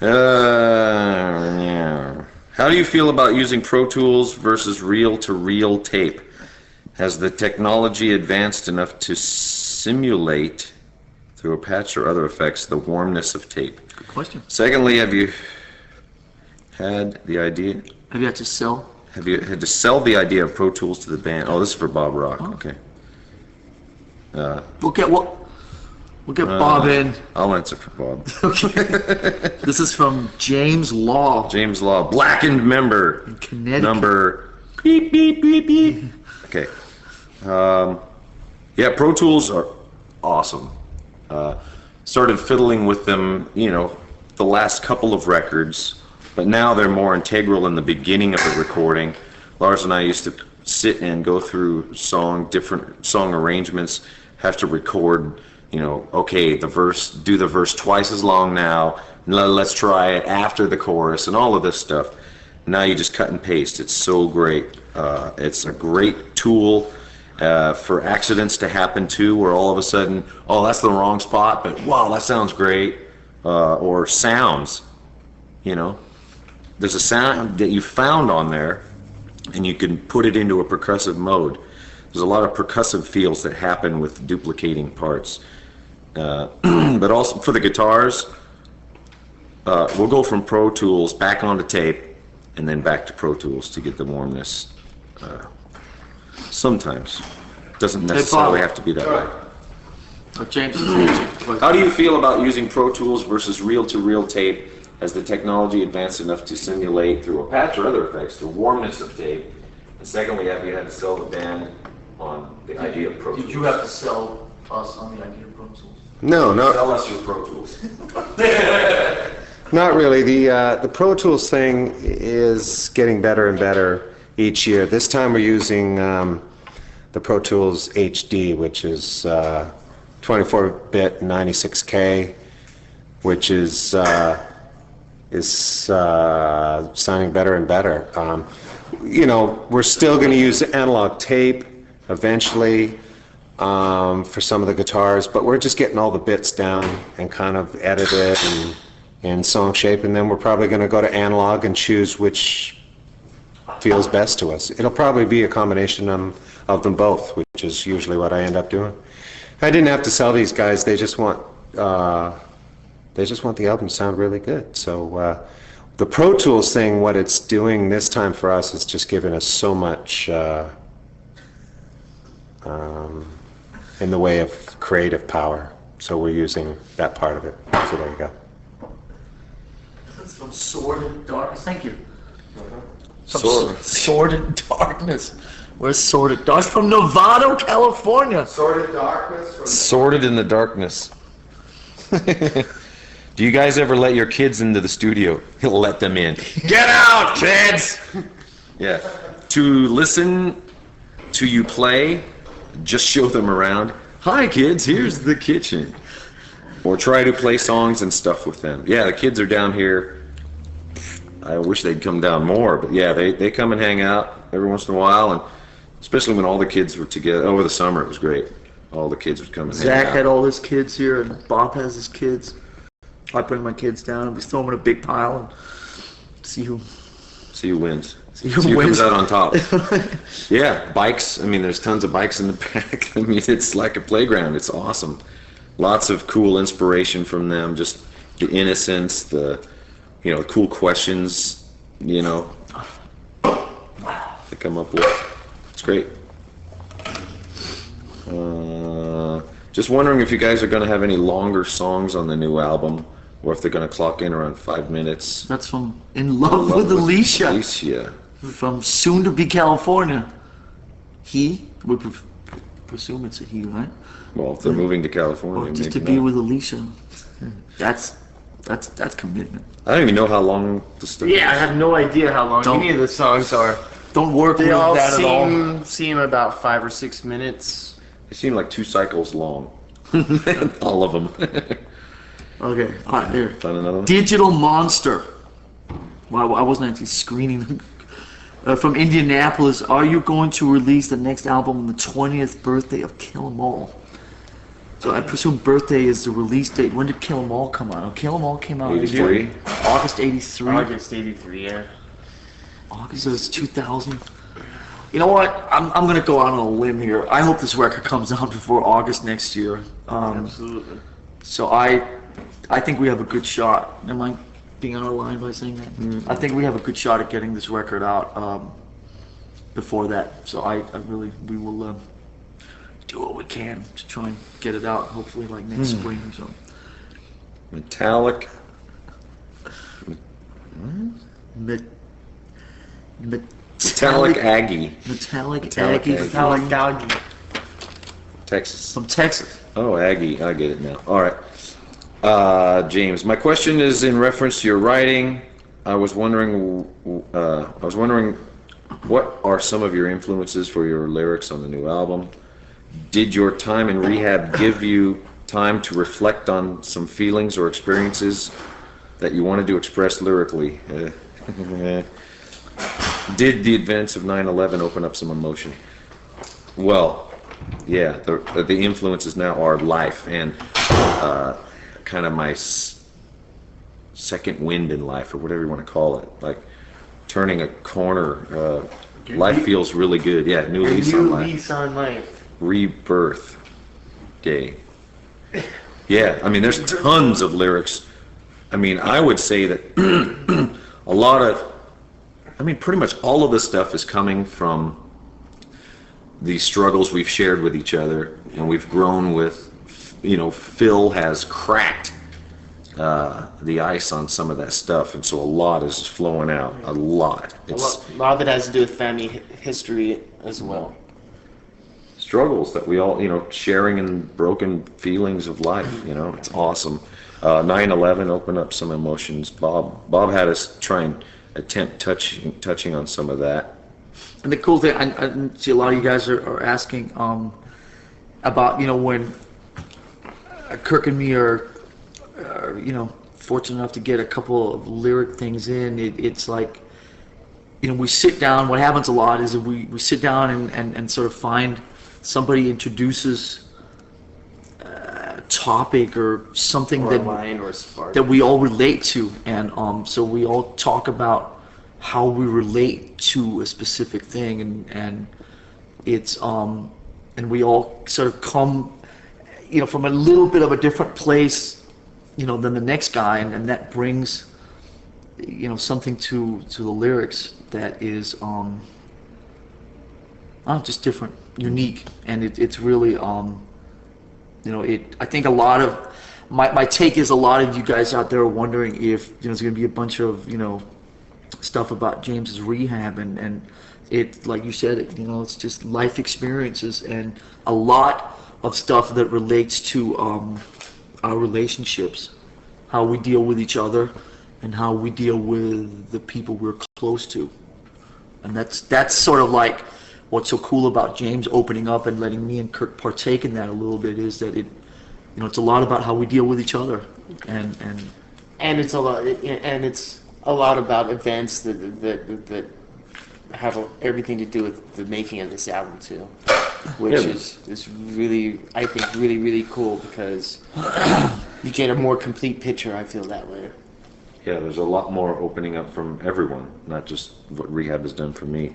Yeah. How do you feel about using Pro Tools versus reel-to-reel tape? Has the technology advanced enough to simulate, through a patch or other effects, the warmness of tape? Good question. Secondly, have you had the idea? Have you had to sell? Have you had to sell the idea of Pro Tools to the band? Oh, this is for Bob Rock. Oh. Okay. We'll get Bob in. I'll answer for Bob. Okay. This is from James Law. James Law, blackened member. In Connecticut. Number beep beep beep beep. Okay. Yeah, Pro Tools are awesome. Started fiddling with them, the last couple of records, but now they're more integral in the beginning of the recording. Lars and I used to sit and go through different song arrangements, have to record, okay, do the verse twice as long now, let's try it after the chorus, and all of this stuff. Now you just cut and paste. It's so great. It's a great tool for accidents to happen too, where all of a sudden, oh, that's the wrong spot, but wow, that sounds great. Or sounds, there's a sound that you found on there, and you can put it into a percussive mode. There's a lot of percussive feels that happen with duplicating parts. But also for the guitars, we'll go from Pro Tools back onto tape, and then back to Pro Tools to get the warmness. Sometimes. Doesn't necessarily have to be that way. James. How do you feel about using Pro Tools versus reel-to-reel tape? Has the technology advanced enough to simulate, through a patch or other effects, the warmness of tape? And secondly, have you had to sell the band on the idea of Pro Tools? Did you have to sell us on the idea of Pro Tools? No. Sell us your Pro Tools. Not really. The Pro Tools thing is getting better and better each year. This time we're using the Pro Tools HD, which is 24-bit 96K, which is sounding better and better. We're still going to use analog tape eventually for some of the guitars, but we're just getting all the bits down and kind of edit it in song shape, and then we're probably going to go to analog and choose which feels best to us. It'll probably be a combination of them both, which is usually what I end up doing. I didn't have to sell these guys. They just want the album to sound really good. So the Pro Tools thing, what it's doing this time for us is just giving us so much in the way of creative power. So we're using that part of it. So there you go. That's from Sordid Darkness. Thank you. Sordid Darkness. Where's Sordid Darkness? From Novato, California. Sordid Darkness. Sorted in the darkness. Do you guys ever let your kids into the studio? Let them in. Get out, kids! Yeah. To listen to you play, just show them around. Hi, kids, here's the kitchen. Or try to play songs and stuff with them. Yeah, the kids are down here. I wish they'd come down more, but yeah, they come and hang out every once in a while, and especially when all the kids were together over the summer, it was great. All the kids would come and hang out. Zach had all his kids here, and Bob has his kids. I bring my kids down, and we throw them in a big pile and see who wins. See who wins. Comes out on top. Yeah, bikes. I mean, there's tons of bikes in the back. I mean, it's like a playground. It's awesome. Lots of cool inspiration from them. Just the innocence, the cool questions, they come up with. It's great. Just wondering if you guys are going to have any longer songs on the new album, or if they're going to clock in around 5 minutes. That's from In Love with Alicia. Alicia. From soon to be California. He, we presume it's a he, right? Well, if they're moving to California, Or just to maybe be not. with Alicia. That's commitment. I don't even know how long the story Yeah, I have no idea how long any of the songs are. Don't work They with all that at all. seem about 5 or 6 minutes. They seem like 2 cycles long. All of them. Okay, all right, here. Find another one? Digital Monster. Well, I wasn't actually screening them. From Indianapolis, are you going to release the next album on the 20th birthday of Kill 'Em All? So I presume birthday is the release date. When did Kill 'Em All come out? Oh, Kill 'Em All came out in 83. August 83. August 83, yeah. August of 2000. You know what? I'm gonna go out on a limb here. I hope this record comes out before August next year. Absolutely. So I think we have a good shot. Am I being out of line by saying that? I think we have a good shot at getting this record out before that. So we will do what we can to try and get it out. Hopefully, like next spring or something. Metallic. Metallic Aggie, Metallic Aggie. Metallic Doggy. Texas. from Texas. Oh, Aggie, I get it now. All right. James, my question is in reference to your writing. I was wondering what are some of your influences for your lyrics on the new album? Did your time in rehab give you time to reflect on some feelings or experiences that you wanted to express lyrically? Did the events of 9/11 open up some emotion? Well, yeah, the influences now are life and kind of my second wind in life, or whatever you want to call it. Like turning a corner. Life feels really good. Yeah, new Your lease new on life. lease on life. Rebirth day. Yeah, I mean, there's tons of lyrics. I mean, I would say that a lot of, I mean, pretty much all of this stuff is coming from the struggles we've shared with each other, and we've grown with, you know, Phil has cracked the ice on some of that stuff, and so a lot is flowing out. A lot. A It's lot of it has to do with family history as well. struggles that we all, you know, sharing in broken feelings of life, you know, it's awesome. 9/11 opened up some emotions. Bob had us try and attempt touching on some of that. And the cool thing, I see a lot of you guys are asking about, you know, when Kirk and me are, you know, fortunate enough to get a couple of lyric things in. It's like, you know, we sit down. What happens a lot is that we sit down and sort of find somebody introduces a topic or something Or a that line or a spark. that we all relate to, and so we all talk about how we relate to a specific thing, and it's and we all sort of come, you know, from a little bit of a different place, you know, than the next guy, and that brings, you know, something to the lyrics that is just different, unique, and it's really you know, I think a lot of my take is a lot of you guys out there are wondering if, you know, there's going to be a bunch of, you know, stuff about James's rehab, and it, like you said, you know, it's just life experiences and a lot of stuff that relates to our relationships, how we deal with each other, and how we deal with the people we're close to, and that's sort of like what's so cool about James opening up and letting me and Kirk partake in that a little bit, is that it, you know, it's a lot about how we deal with each other, and And it's a lot about events that have everything to do with the making of this album too, which Yeah. is really, I think, really cool, because you get a more complete picture. I feel that way. Yeah, there's a lot more opening up from everyone, not just what rehab has done for me.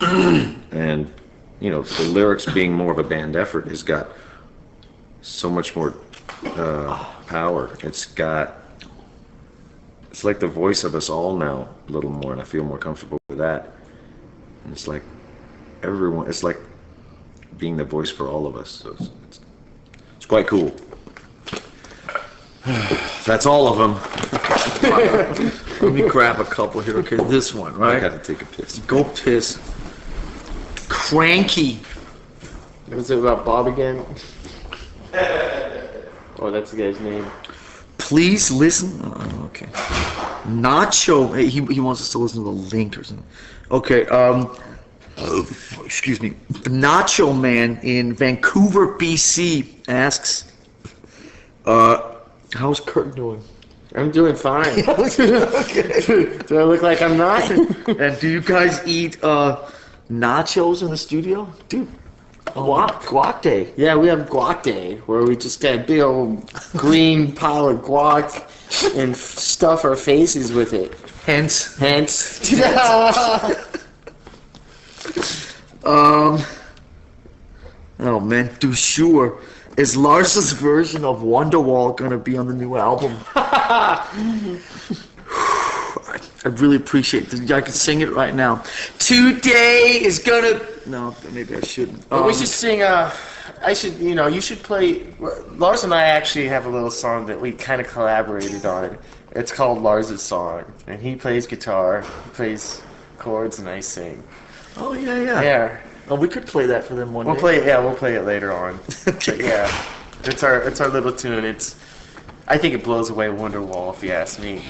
And, you know, the lyrics being more of a band effort has got so much more power. It's like the voice of us all now a little more, and I feel more comfortable with that. And it's like everyone, it's like being the voice for all of us. So it's quite cool. That's all of them. let me grab a couple here. Okay, this one, I right? got to take a piss. Go piss. Cranky. Was it about Bob again? Oh, that's the guy's name. Please listen. Oh, okay. Nacho. Hey, he wants us to listen to the link or something. Okay. Excuse me. Nacho Man in Vancouver, BC asks, how's Kurt doing? I'm doing fine. Do I look like I'm not? And do you guys eat nachos in the studio? Dude, Guac Day. Yeah, we have Guac Day, where we just get a big old green pile of guac and stuff our faces with it. Hence. Oh man, do sure. Is Lars's version of Wonderwall gonna be on the new album? I really appreciate this. I can sing it right now. Today is gonna. No, maybe I shouldn't. But we should sing. You should play. Lars and I actually have a little song that we kind of collaborated on. It's called Lars's Song, and he plays guitar, he plays chords, and I sing. Oh yeah. Yeah. Oh, we could play that for them one We'll day. play it later on. Okay. But yeah, it's our little tune. I think it blows away Wonderwall, if you ask me.